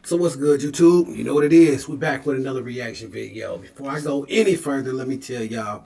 So what's good, YouTube? You know what it is. We're back with another reaction video. Before I go any further, let me tell y'all,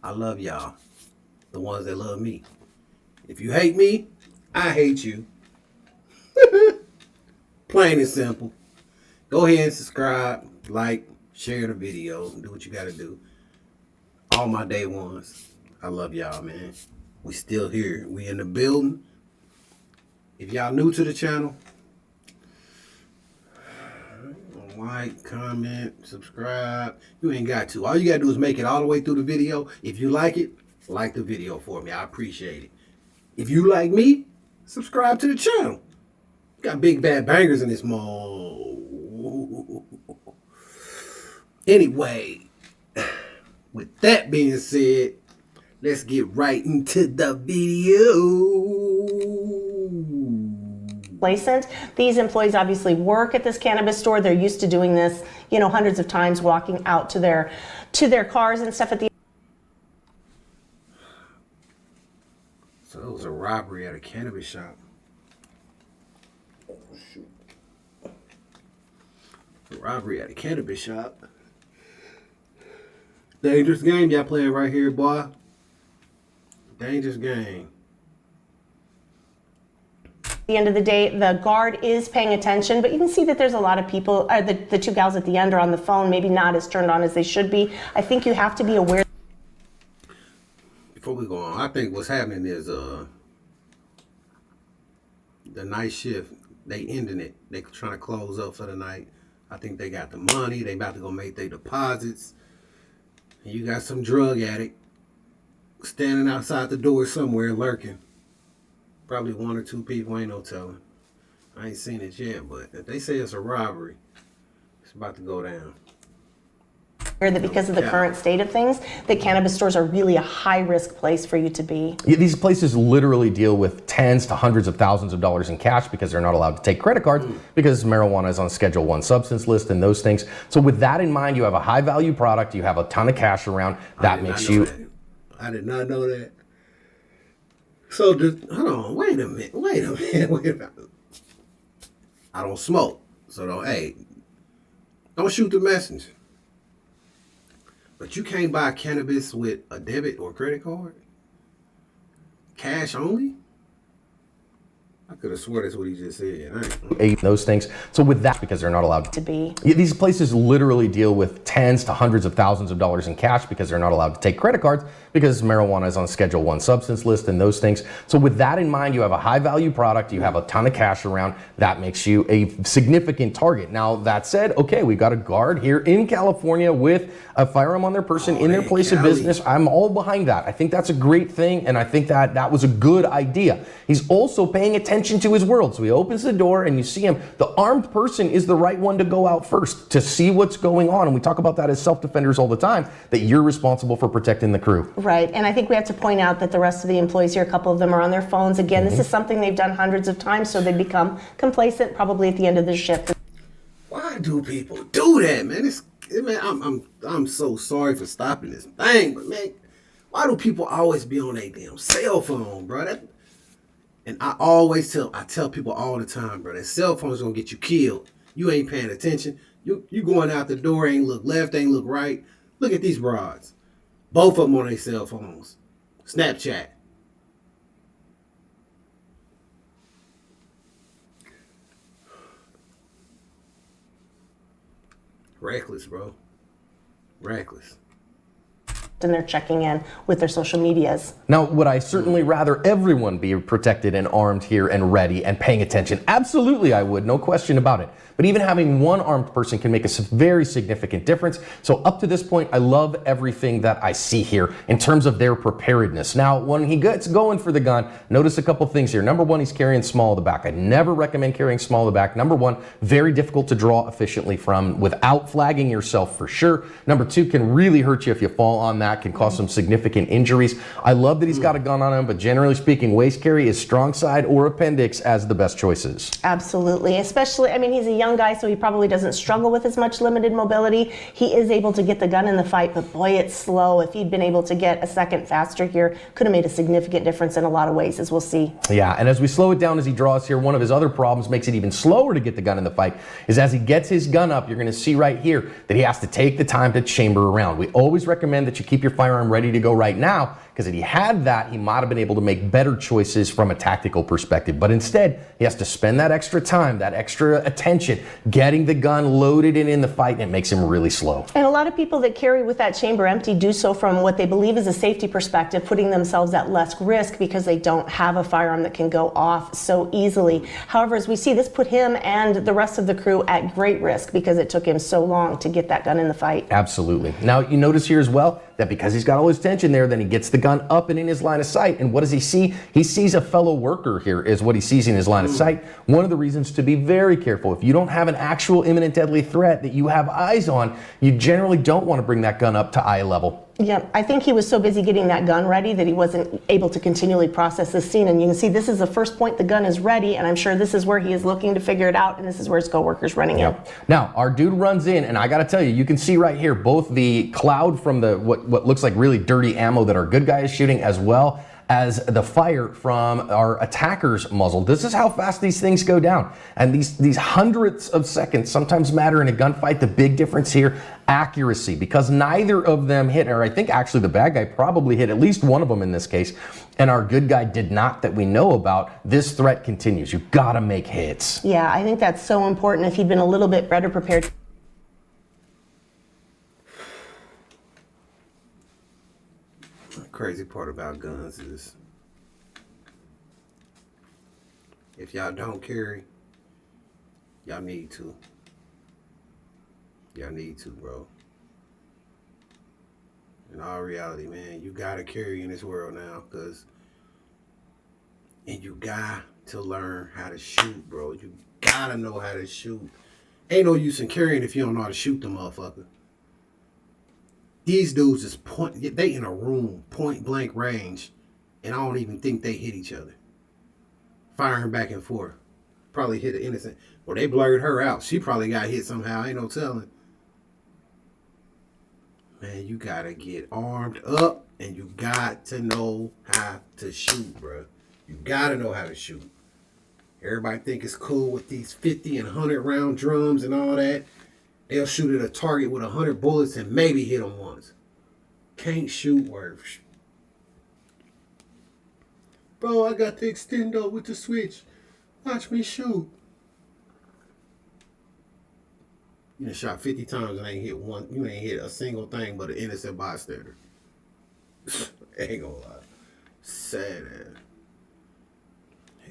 I love y'all. The ones that love me. If you hate me, I hate you. Plain and simple. Go ahead and subscribe, like, share the video, do what you gotta do. All my day ones. I love y'all, man. We still here. We in the building. If y'all new to the channel, like, comment, subscribe. You ain't got to. All you gotta do is make it all the way through the video. If you like it, like the video for me. I appreciate it. If you like me, subscribe to the channel. Got big bad bangers in this mall. Anyway, with that being said, let's get right into the video. Complacent. These employees obviously work at this cannabis store. They're used to doing this, you know, hundreds of times, walking out to their cars and stuff at the. So it was a robbery at a cannabis shop. Oh shoot. A robbery at a cannabis shop. Dangerous game y'all playing right here, boy. Dangerous game. At the end of the day, the guard is paying attention, but you can see that there's a lot of people, the two gals at the end are on the phone, maybe not as turned on as they should be. I think you have to be aware. Before we go on, I think what's happening is the night shift, they ending it. They trying to close up for the night. I think they got the money. They about to go make their deposits. And you got some drug addict standing outside the door somewhere lurking. Probably one or two people, ain't no telling. I ain't seen it yet, but if they say it's a robbery, it's about to go down. That because of the current state of things, that cannabis stores are really a high-risk place for you to be. Yeah, these places literally deal with tens to hundreds of thousands of dollars in cash because they're not allowed to take credit cards because marijuana is on Schedule I substance list and those things. So with that in mind, you have a high-value product, you have a ton of cash around, that makes you... I did not know that. So, hold on, wait a minute. I don't smoke, so don't shoot the messenger. But you can't buy cannabis with a debit or credit card? Cash only? I could have swore that's what he just said. Those things. So with that, because they're not allowed to be. Yeah, these places literally deal with tens to hundreds of thousands of dollars in cash because they're not allowed to take credit cards because marijuana is on Schedule I substance list and those things. So with that in mind, you have a high value product, you have a ton of cash around, that makes you a significant target. Now that said, okay, we got a guard here in California with a firearm on their person in their place of business. I'm all behind that. I think that's a great thing, and I think that was a good idea. He's also paying attention to his world. So he opens the door and you see him. The armed person is the right one to go out first to see what's going on. And we talk about that as self-defenders all the time, that you're responsible for protecting the crew. Right. And I think we have to point out that the rest of the employees here, a couple of them are on their phones. Again, this is something they've done hundreds of times, so they become complacent probably at the end of the shift. Why do people do that, man? I'm so sorry for stopping this thing, but man, why do people always be on their damn cell phone, bro? And I tell people all the time, bro, that cell phone is gonna get you killed. You ain't paying attention. You going out the door, ain't look left, ain't look right. Look at these broads. Both of them on their cell phones. Snapchat. Reckless, bro. Reckless. And they're checking in with their social medias. Now, would I certainly rather everyone be protected and armed here and ready and paying attention? Absolutely I would, no question about it. But even having one armed person can make a very significant difference. So up to this point, I love everything that I see here in terms of their preparedness. Now, when he gets going for the gun, notice a couple things here. Number one, he's carrying small of the back. I never recommend carrying small of the back. Number one, very difficult to draw efficiently from without flagging yourself for sure. Number two, can really hurt you if you fall on that that can cause some significant injuries. I love that he's got a gun on him, but generally speaking, waist carry is strong side or appendix as the best choices. Absolutely, especially, I mean, he's a young guy, so he probably doesn't struggle with as much limited mobility. He is able to get the gun in the fight, but boy, it's slow. If he'd been able to get a second faster here, could have made a significant difference in a lot of ways, as we'll see. Yeah, and as we slow it down as he draws here, one of his other problems makes it even slower to get the gun in the fight, is as he gets his gun up, you're going to see right here that he has to take the time to chamber around. We always recommend that you keep your firearm ready to go right now, because if he had that, he might have been able to make better choices from a tactical perspective. But instead, he has to spend that extra time, that extra attention, getting the gun loaded and in the fight, and it makes him really slow. And a lot of people that carry with that chamber empty do so from what they believe is a safety perspective, putting themselves at less risk because they don't have a firearm that can go off so easily. However, as we see, this put him and the rest of the crew at great risk because it took him so long to get that gun in the fight. Absolutely. Now, you notice here as well that because he's got all his tension there, then he gets the gun up and in his line of sight. And what does he see? He sees a fellow worker here is what he sees in his line of sight. One of the reasons to be very careful, if you don't have an actual imminent deadly threat that you have eyes on, you generally don't want to bring that gun up to eye level. Yeah, I think he was so busy getting that gun ready that he wasn't able to continually process this scene. And you can see this is the first point the gun is ready, and I'm sure this is where he is looking to figure it out, and this is where his coworker's running in. Now, our dude runs in, and I got to tell you, you can see right here both the cloud from the what looks like really dirty ammo that our good guy is shooting, as well as the fire from our attacker's muzzle. This is how fast these things go down. And these hundredths of seconds sometimes matter in a gunfight. The big difference here, accuracy, because neither of them hit, or I think actually the bad guy probably hit at least one of them in this case, and our good guy did not that we know about. This threat continues. You've got to make hits. Yeah, I think that's so important. If he'd been a little bit better prepared. Crazy part about guns is if y'all don't carry, y'all need to. Y'all need to, bro. In all reality, man, you gotta carry in this world now, and you got to learn how to shoot, bro. You gotta know how to shoot. Ain't no use in carrying if you don't know how to shoot the motherfucker. These dudes is they in a room, point blank range, and I don't even think they hit each other. Firing back and forth. Probably hit an innocent. Well, they blurred her out. She probably got hit somehow. Ain't no telling. Man, you gotta get armed up, and you got to know how to shoot, bro. You gotta know how to shoot. Everybody think it's cool with these 50 and 100 round drums and all that. They'll shoot at a target with 100 bullets and maybe hit them once. Can't shoot worth. Bro, I got the extendo with the switch. Watch me shoot. You done shot 50 times and ain't hit one. You ain't hit a single thing but an innocent bystander. Ain't gonna lie. Sad ass.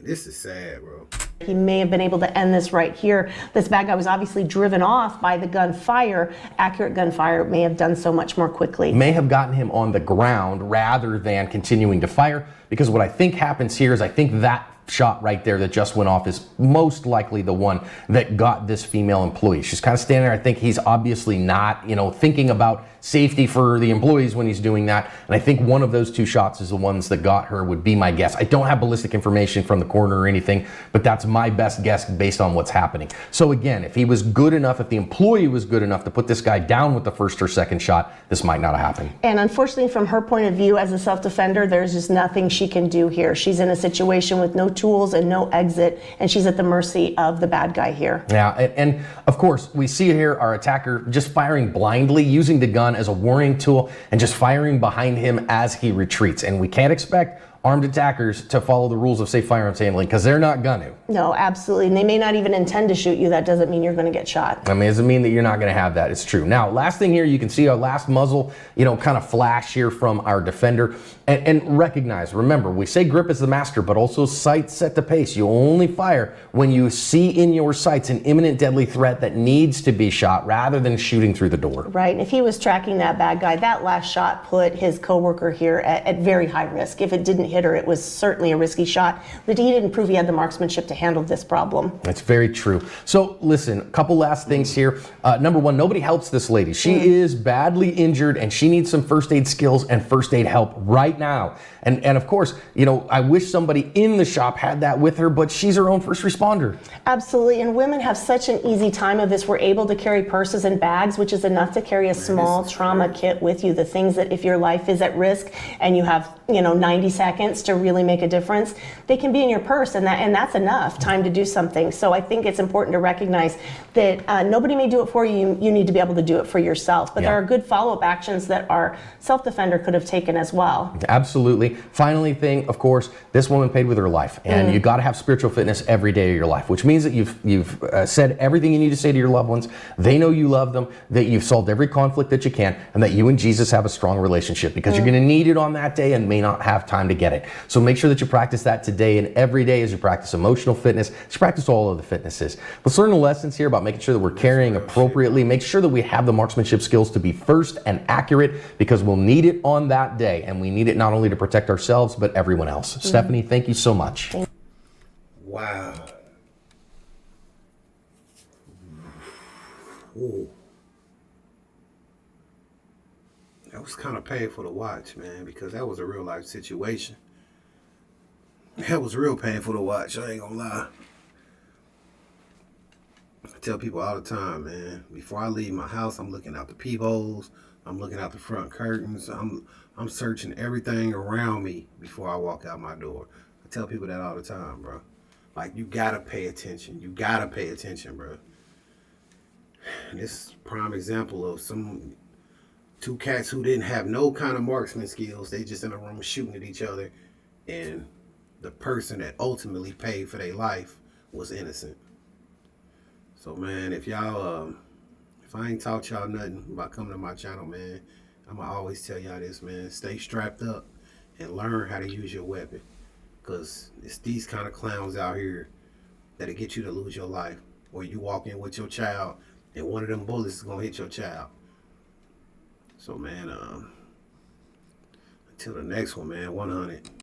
This is sad, bro. He may have been able to end this right here. This bad guy was obviously driven off by the gunfire. Accurate gunfire may have done so much more quickly. May have gotten him on the ground rather than continuing to fire, because what I think happens here is I think that shot right there that just went off is most likely the one that got this female employee. She's kind of standing there. I think he's obviously not, thinking about safety for the employees when he's doing that. And I think one of those two shots is the ones that got her, would be my guess. I don't have ballistic information from the coroner or anything, but that's my best guess based on what's happening. So again, if he was good enough, if the employee was good enough to put this guy down with the first or second shot, this might not have happened. And unfortunately, from her point of view as a self-defender, there's just nothing she can do here. She's in a situation with no tools and no exit, and she's at the mercy of the bad guy here. Yeah, and of course, we see here our attacker just firing blindly, using the gun as a warning tool, and just firing behind him as he retreats. And we can't expect armed attackers to follow the rules of safe firearms handling, because they're not going to. No, absolutely. And they may not even intend to shoot you. That doesn't mean you're going to get shot. I mean, it doesn't mean that you're not going to have that. It's true. Now, last thing here, you can see our last muzzle, kind of flash here from our defender. And recognize, remember, we say grip is the master, but also sight set the pace. You only fire when you see in your sights an imminent deadly threat that needs to be shot, rather than shooting through the door. Right. And if he was tracking that bad guy, that last shot put his coworker here at very high risk. If it didn't hit her, it was certainly a risky shot. But he didn't prove he had the marksmanship to handle this problem. That's very true. So listen, a couple last things here. Number one, nobody helps this lady. She is badly injured and she needs some first aid skills and first aid help right now. And of course, you know, I wish somebody in the shop had that with her, but she's her own first responder. Absolutely, and women have such an easy time of this. We're able to carry purses and bags, which is enough to carry a small trauma kit with you. The things that if your life is at risk and you have, you know, 90 seconds to really make a difference, they can be in your purse, and that's enough time to do something. So I think it's important to recognize that nobody may do it for you. You need to be able to do it for yourself. But there are good follow-up actions that our self-defender could have taken as well. Absolutely. Finally thing, of course, this woman paid with her life, and you got to have spiritual fitness every day of your life, which means that you've said everything you need to say to your loved ones. They know you love them, that you've solved every conflict that you can, and that you and Jesus have a strong relationship, because you're going to need it on that day and may not have time to get it. So make sure that you practice that today and every day as you practice emotional fitness, as you practice all of the fitnesses. Let's learn the lessons here about making sure that we're carrying appropriately. Make sure that we have the marksmanship skills to be first and accurate, because we'll need it on that day, and we need it not only to protect ourselves but everyone else. Stephanie, thank you so much. Wow. Ooh. That was kind of painful to watch, man, because that was a real life situation. That was real painful to watch, I ain't gonna lie. I tell people all the time, man, before I leave my house, I'm looking out the peepholes, I'm looking out the front curtains, I'm searching everything around me before I walk out my door. I tell people that all the time, bro. Like, you gotta pay attention. You gotta pay attention, bro. And this is a prime example of two cats who didn't have no kind of marksman skills. They just in a room shooting at each other, and the person that ultimately paid for their life was innocent. So, man, if y'all, if I ain't taught y'all nothing about coming to my channel, man, I'm gonna always tell y'all this, man. Stay strapped up and learn how to use your weapon, because it's these kind of clowns out here that'll get you to lose your life, or you walk in with your child and one of them bullets is gonna hit your child. So, man, until the next one, man, 100.